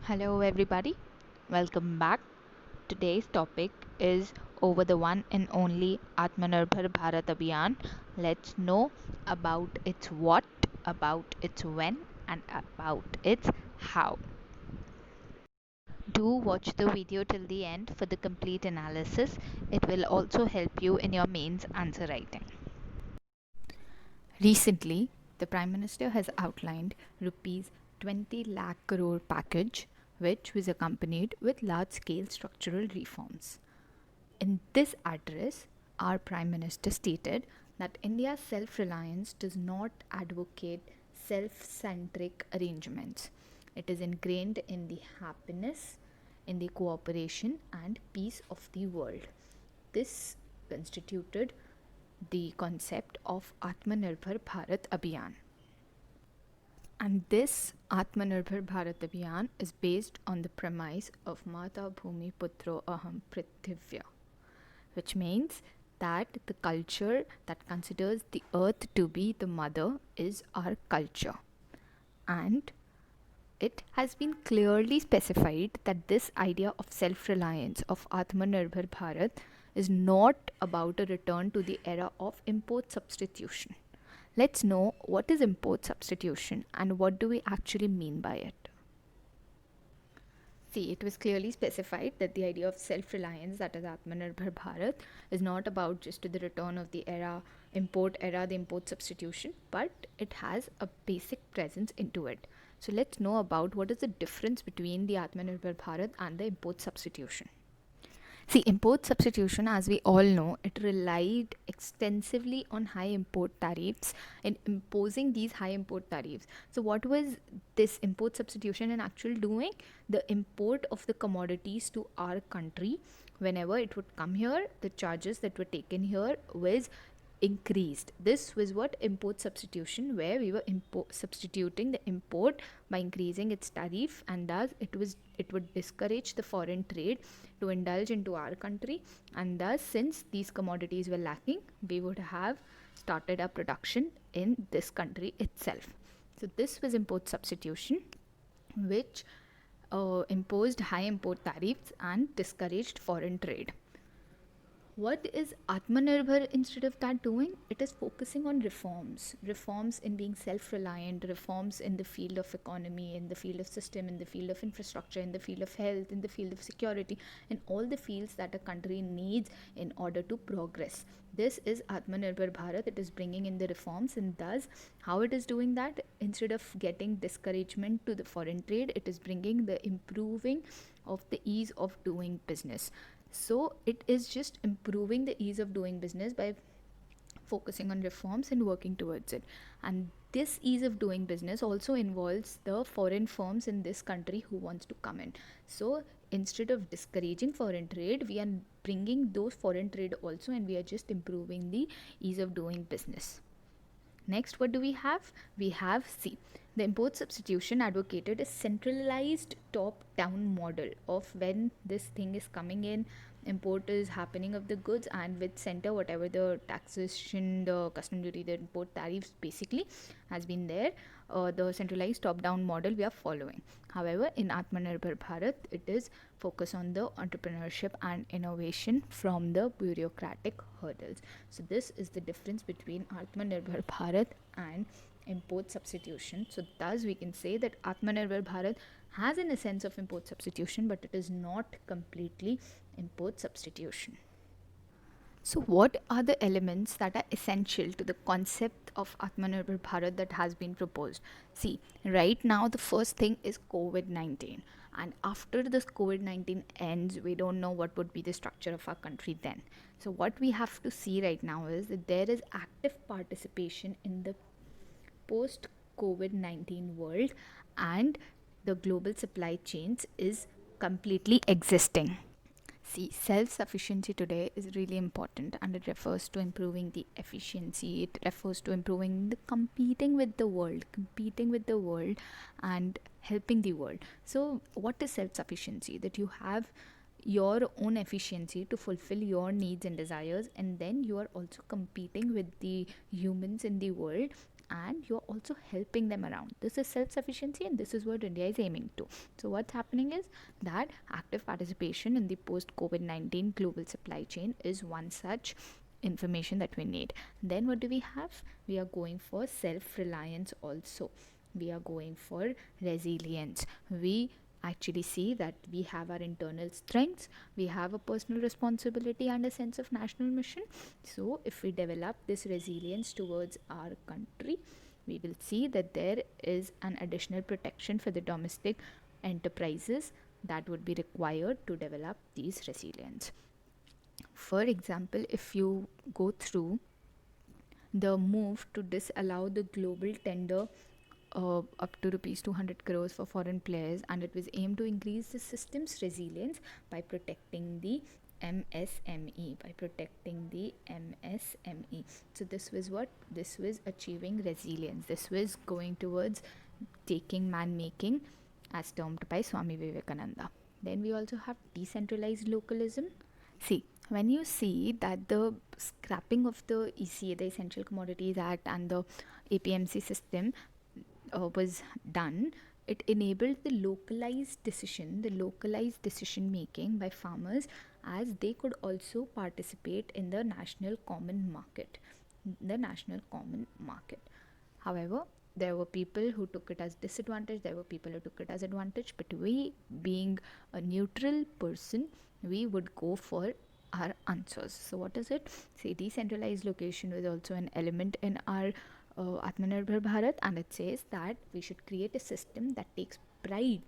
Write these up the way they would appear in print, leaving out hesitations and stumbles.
Hello, everybody. Welcome back. Today's topic is over the one and only Atmanirbhar Bharat Abhiyan. Let's know about its what, about its when, and about its how. Do watch the video till the end for the complete analysis. It will also help you in your mains answer writing. Recently, the Prime Minister has outlined rupees 20 lakh crore package which was accompanied with large scale structural reforms. In this address, our Prime Minister stated that India's self reliance does not advocate self centric arrangements. It is ingrained in the happiness, in the cooperation, and peace of the world. This constituted the concept of Atmanirbhar Bharat Abhiyan. And this Atmanirbhar Bharat Abhiyan is based on the premise of Mata Bhumi Putro Aham Prithivya, which means that the culture that considers the earth to be the mother is our culture. And it has been clearly specified that this idea of self reliance of Atmanirbhar Bharat is not about a return to the era of import substitution. Let's know what is import substitution and what do we actually mean by it. See, it was clearly specified that the idea of self-reliance, that is Atmanirbhar Bharat, is not about just the return of the the import substitution, but it has a basic presence into it. So let's know about what is the difference between the Atmanirbhar Bharat and the import substitution. See, import substitution, as we all know, it relied extensively on high import tariffs and imposing these high import tariffs. So, what was this import substitution in actual doing? The import of the commodities to our country, whenever it would come here, the charges that were taken here was increased. This was what import substitution, where we were substituting the import by increasing its tariff, and thus it would discourage the foreign trade to indulge into our country, and thus since these commodities were lacking, we would have started our production in this country itself. So this was import substitution, which imposed high import tariffs and discouraged foreign trade. What is Atmanirbhar instead of that doing? It is focusing on reforms in being self-reliant, reforms in the field of economy, in the field of system, in the field of infrastructure, in the field of health, in the field of security, in all the fields that a country needs in order to progress. This is Atmanirbhar Bharat. It is bringing in the reforms, and thus how it is doing that, instead of getting discouragement to the foreign trade, it is bringing the improving of the ease of doing business. So it is just improving the ease of doing business by focusing on reforms and working towards it. And this ease of doing business also involves the foreign firms in this country who wants to come in. So instead of discouraging foreign trade, we are bringing those foreign trade also, and we are just improving the ease of doing business. Next, what do we have? We have C. The import substitution advocated a centralized top down model of when this thing is coming in, import is happening of the goods, and with center, whatever the taxation, the custom duty, the import tariffs basically has been there, the centralized top down model we are following. However, in Atmanirbhar Bharat, it is focus on the entrepreneurship and innovation from the bureaucratic hurdles. So this is the difference between Atmanirbhar Bharat and import substitution. So thus we can say that Atmanirbhar Bharat has an essence of import substitution, but it is not completely import substitution. So, what are the elements that are essential to the concept of Atmanirbhar Bharat that has been proposed? See, right now the first thing is COVID-19, and after this COVID-19 ends, we don't know what would be the structure of our country then. So, what we have to see right now is that there is active participation in the post COVID-19 world, and the global supply chains is completely existing. See, self sufficiency today is really important, and it refers to improving the efficiency, it refers to improving the competing with the world and helping the world. So, what is self sufficiency? That you have your own efficiency to fulfill your needs and desires, and then you are also competing with the humans in the world and you're also helping them around. This is self-sufficiency, and this is what India is aiming to. So what's happening is that active participation in the post-COVID-19 global supply chain is one such information that we need. Then what do we have? We are going for self-reliance also. We are going for resilience. We actually see that we have our internal strengths, we have a personal responsibility and a sense of national mission. So if we develop this resilience towards our country, we will see that there is an additional protection for the domestic enterprises that would be required to develop these resilience. For example, if you go through the move to disallow the global tender up to rupees 200 crores for foreign players, and it was aimed to increase the system's resilience by protecting the MSME. So this was what? This was achieving resilience. This was going towards taking man making as termed by Swami Vivekananda. Then we also have decentralized localism. See, when you see that the scrapping of the ECA, the Essential Commodities Act, and the APMC system was done, it enabled the localized decision making by farmers, as they could also participate in the national common market. However, there were people who took it as disadvantage, there were people who took it as advantage, but we, being a neutral person, we would go for our answers. So what is it? Say decentralized location was also an element in our Atmanirbhar Bharat, and it says that we should create a system that takes pride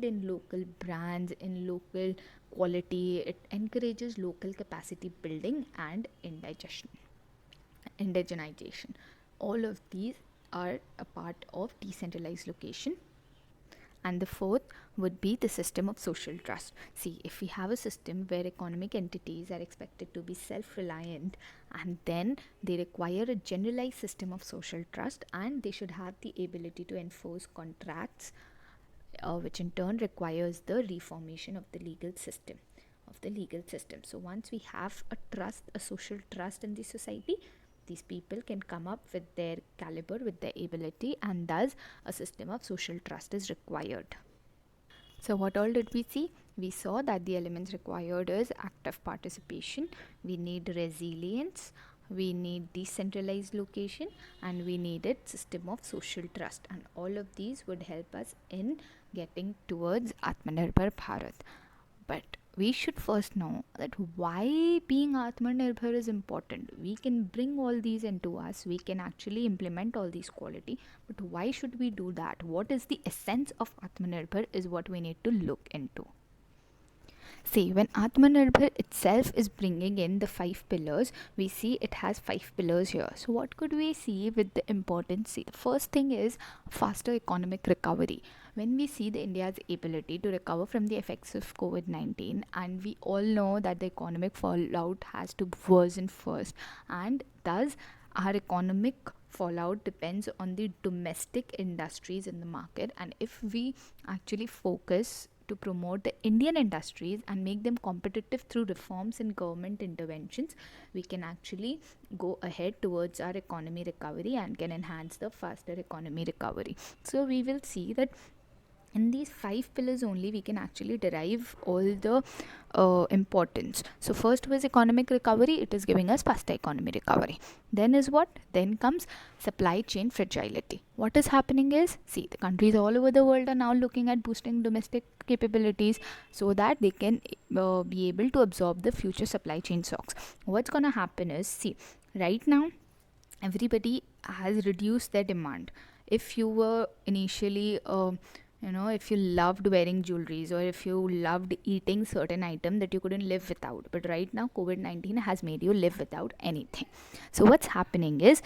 in local brands, in local quality. It encourages local capacity building and indigenization. All of these are a part of decentralized location. And the fourth would be the system of social trust. See, if we have a system where economic entities are expected to be self-reliant, and then they require a generalized system of social trust, and they should have the ability to enforce contracts, which in turn requires the reformation of the legal system. So once we have a social trust in the society, these people can come up with their caliber, with their ability, and thus a system of social trust is required. So what all did we see? We saw that the elements required is active participation, we need resilience, we need decentralized location, and we needed system of social trust, and all of these would help us in getting towards Atmanirbhar Bharat. But we should first know that why being Atmanirbhar is important. We can bring all these into us, we can actually implement all these quality, but why should we do that? What is the essence of Atmanirbhar is what we need to look into. See, when Atmanirbhar itself is bringing in the 5 pillars, we see it has 5 pillars here. So what could we see with the importance? See, the first thing is faster economic recovery. When we see the India's ability to recover from the effects of COVID-19, and we all know that the economic fallout has to worsen first, and thus our economic fallout depends on the domestic industries in the market, and if we actually focus to promote the Indian industries and make them competitive through reforms and government interventions, we can actually go ahead towards our economy recovery and can enhance the faster economy recovery. So we will see that in these 5 pillars only we can actually derive all the importance. So first was economic recovery, it is giving us faster economy recovery. Then is what? Then comes supply chain fragility. What is happening is, see, the countries all over the world are now looking at boosting domestic capabilities so that they can be able to absorb the future supply chain shocks. What's gonna happen is, see, right now everybody has reduced their demand. If you were initially if you loved wearing jewelries, or if you loved eating certain item that you couldn't live without, but right now COVID-19 has made you live without anything. So what's happening is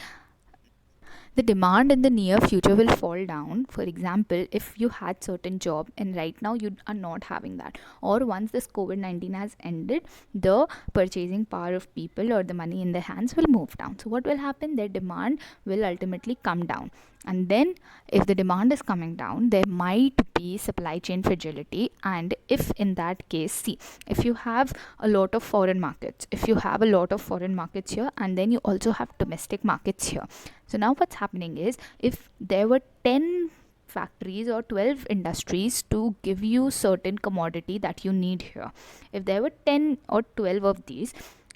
the demand in the near future will fall down. For example, if you had certain job and right now you are not having that, or once this COVID-19 has ended, the purchasing power of people or the money in their hands will move down. So what will happen? Their demand will ultimately come down, and then if the demand is coming down, there might be supply chain fragility. And if in that case, see, if you have a lot of foreign markets, here, and then you also have domestic markets here. So now what's happening is, if there were 10 factories or 12 industries to give you certain commodity that you need here, if there were 10 or 12 of these,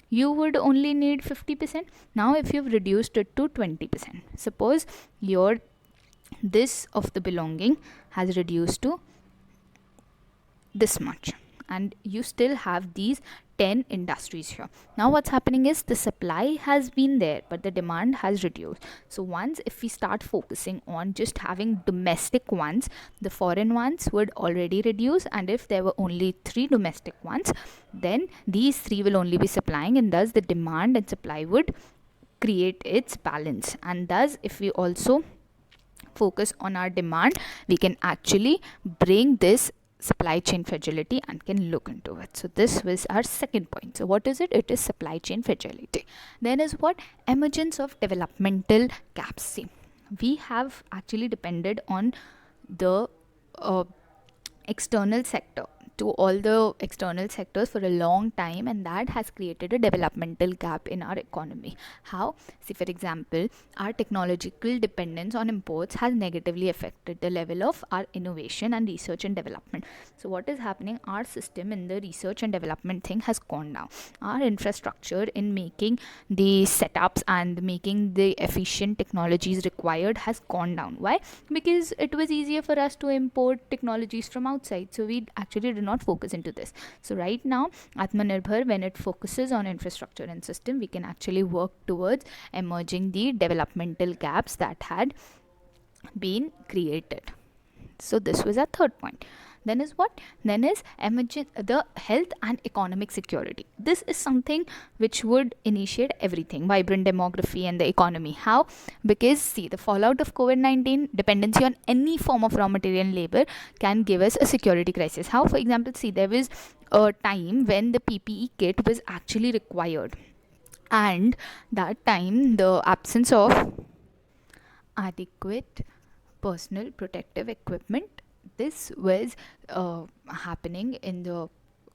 you would only need 50%. Now if you've reduced it to 20%, suppose your this of the belonging has reduced to this much, and you still have these 10 industries here. Now what's happening is, the supply has been there but the demand has reduced. So once if we start focusing on just having domestic ones, the foreign ones would already reduce, and if there were only 3 domestic ones, then these 3 will only be supplying, and thus the demand and supply would create its balance. And thus if we also focus on our demand, we can actually bring this supply chain fragility and can look into it. So this was our second point. So what is it? It is supply chain fragility. Then is what? Emergence of developmental gaps. See, we have actually depended on the external sector, to all the external sectors for a long time, and that has created a developmental gap in our economy. How? See, for example, our technological dependence on imports has negatively affected the level of our innovation and research and development. So what is happening? Our system in the research and development thing has gone down. Our infrastructure in making the setups and making the efficient technologies required has gone down. Why? Because it was easier for us to import technologies from outside, so we actually did not focus into this. So right now, Atmanirbhar, when it focuses on infrastructure and system, we can actually work towards emerging the developmental gaps that had been created. So this was our third point. Then is what? Then is the health and economic security. This is something which would initiate everything, vibrant demography and the economy. How? Because see, the fallout of COVID-19, dependency on any form of raw material and labor can give us a security crisis. How? For example, see, there was a time when the PPE kit was actually required, and that time the absence of adequate personal protective equipment, this was happening in the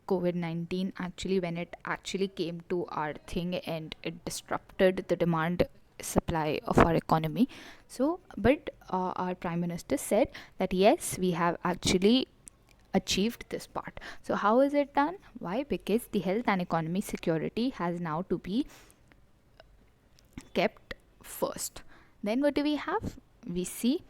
COVID-19 actually, when it actually came to our thing and it disrupted the demand supply of our economy. So but our Prime Minister said that yes, we have actually achieved this part. So how is it done? Why? Because the health and economy security has now to be kept first. Then what do we have? We see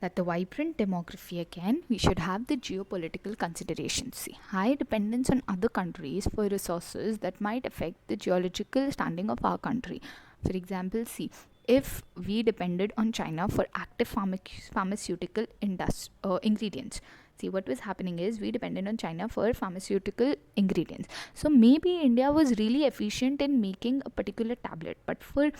that the vibrant demography, again, we should have the geopolitical considerations. See, high dependence on other countries for resources that might affect the geological standing of our country. For example, see, if we depended on China for active pharmaceutical ingredients, see, what was happening is we depended on China for pharmaceutical ingredients. So maybe India was really efficient in making a particular tablet, but for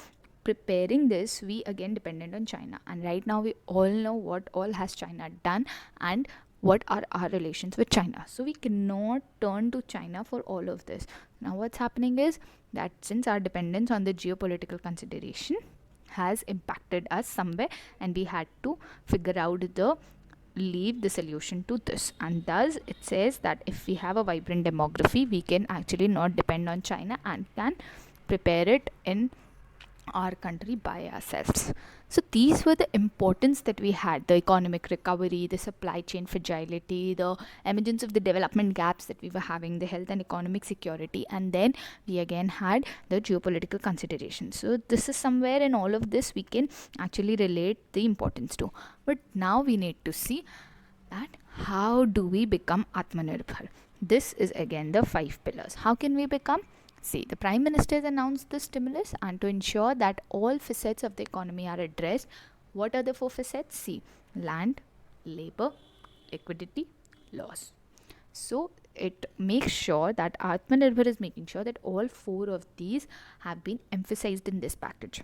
preparing this, we again depended on China. And right now we all know what all has China done and what are our relations with China. So we cannot turn to China for all of this. Now what's happening is that since our dependence on the geopolitical consideration has impacted us somewhere, and we had to figure out leave the solution to this. And thus it says that if we have a vibrant demography, we can actually not depend on China and can prepare it in our country by ourselves. So these were the importance that we had: the economic recovery, the supply chain fragility, the emergence of the development gaps that we were having, the health and economic security, and then we again had the geopolitical considerations. So this is somewhere in all of this we can actually relate the importance to. But now we need to see that how do we become Atmanirbhar. This is again the 5 pillars. How can we become? See, the Prime Minister has announced the stimulus, and to ensure that all facets of the economy are addressed, what are the 4 facets? See, land, labor, liquidity, laws. So it makes sure that Atmanirbhar is making sure that all 4 of these have been emphasized in this package.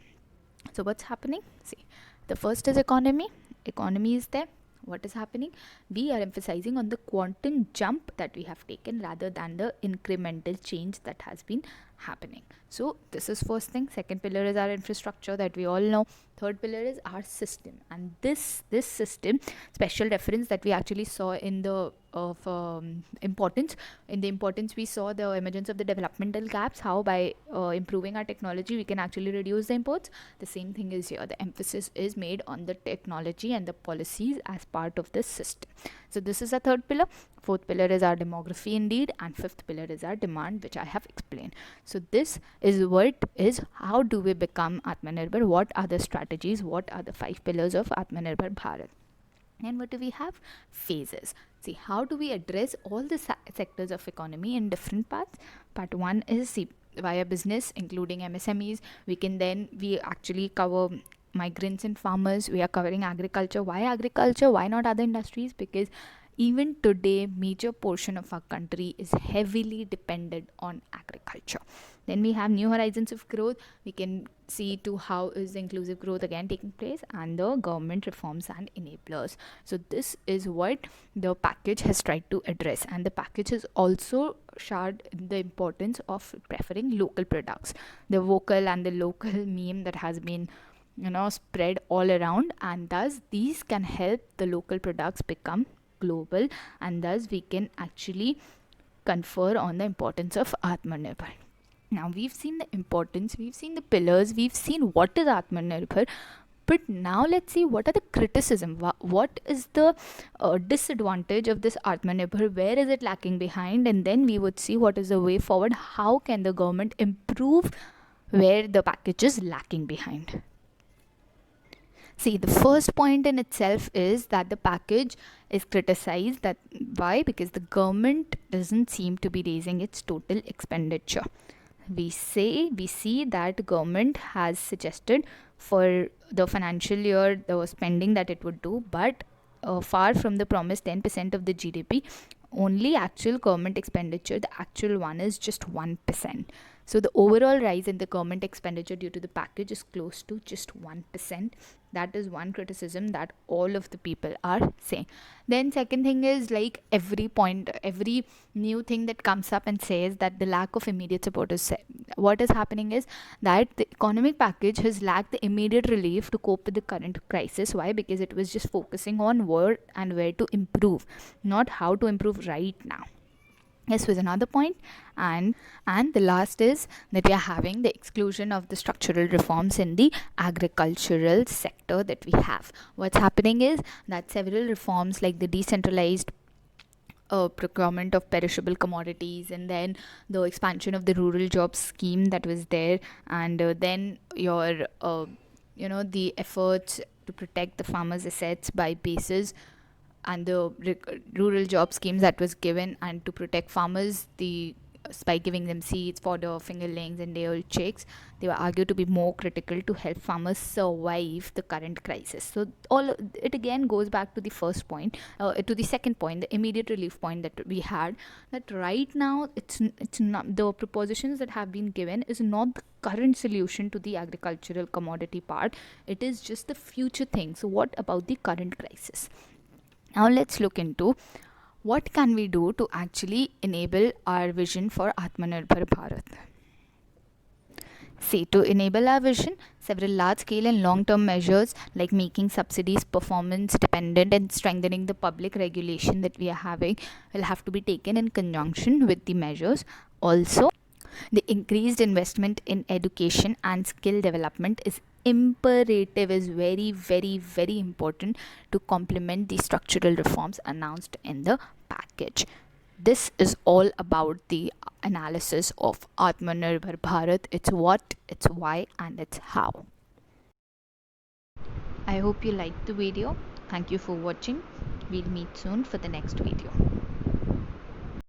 So what's happening? See, the first is economy. Economy is there. What is happening? We are emphasizing on the quantum jump that we have taken rather than the incremental change that has been happening. So this is first thing. Second pillar is our infrastructure that we all know. Third pillar is our system, and this system, special reference that we actually saw in the of importance, in the importance we saw the emergence of the developmental gaps, how by improving our technology we can actually reduce the imports. The same thing is here. The emphasis is made on the technology and the policies as part of this system. So this is a third pillar. Fourth pillar is our demography indeed, and fifth pillar is our demand, which I have explained. So this is what is, how do we become Atmanirbhar? What are the strategies? What are the 5 pillars of Atmanirbhar Bharat? And what do we have? Phases. See, how do we address all the sectors of economy in different parts? Part 1 is via business, including MSMEs. We actually cover migrants and farmers. We are covering agriculture. Why agriculture? Why not other industries? Because even today, major portion of our country is heavily dependent on agriculture. Then we have new horizons of growth. We can see to how is inclusive growth again taking place, and the government reforms and enablers. So this is what the package has tried to address, and the package has also shared the importance of preferring local products. The vocal and the local meme that has been spread all around, and thus these can help the local products become global, and thus we can actually confer on the importance of Atmanirbhar. Now we've seen the importance, we've seen the pillars, we've seen what is Atmanirbhar, but now let's see what are the criticism. What is the disadvantage of this Atmanirbhar? Where is it lacking behind? And then we would see what is the way forward. How can the government improve where the package is lacking behind? See, the first point in itself is that the package is criticized. That why? Because the government doesn't seem to be raising its total expenditure. We see that government has suggested for the financial year the spending that it would do, but far from the promised 10% of the GDP, only actual government expenditure, the actual one is just 1%. So the overall rise in the government expenditure due to the package is close to just 1%. That is one criticism that all of the people are saying. Then second thing is, like every new thing that comes up and says that the lack of immediate support is what is happening is that the economic package has lacked the immediate relief to cope with the current crisis. Why? Because it was just focusing on where to improve, not how to improve right now. This was another point. And the last is that we are having the exclusion of the structural reforms in the agricultural sector that we have. What's happening is that several reforms like the decentralized procurement of perishable commodities, and then the expansion of the rural jobs scheme that was there, and then your the efforts to protect the farmers' assets by basis, and the rural job schemes that was given, and to protect farmers by giving them seeds, fodder, fingerlings, and day-old chicks, they were argued to be more critical to help farmers survive the current crisis. So all it again goes back to the first point, to the second point, the immediate relief point that we had. That right now it's not the propositions that have been given is not the current solution to the agricultural commodity part. It is just the future thing. So what about the current crisis? Now let's look into what can we do to actually enable our vision for Atmanirbhar Bharat. See, to enable our vision, several large-scale and long-term measures like making subsidies performance dependent and strengthening the public regulation that we are having will have to be taken in conjunction with the measures. Also, the increased investment in education and skill development is imperative, is very, very, very important to complement the structural reforms announced in the package. This is all about the analysis of Atmanirbhar Bharat. It's what, it's why, and it's how. I hope you liked the video. Thank you for watching. We'll meet soon for the next video.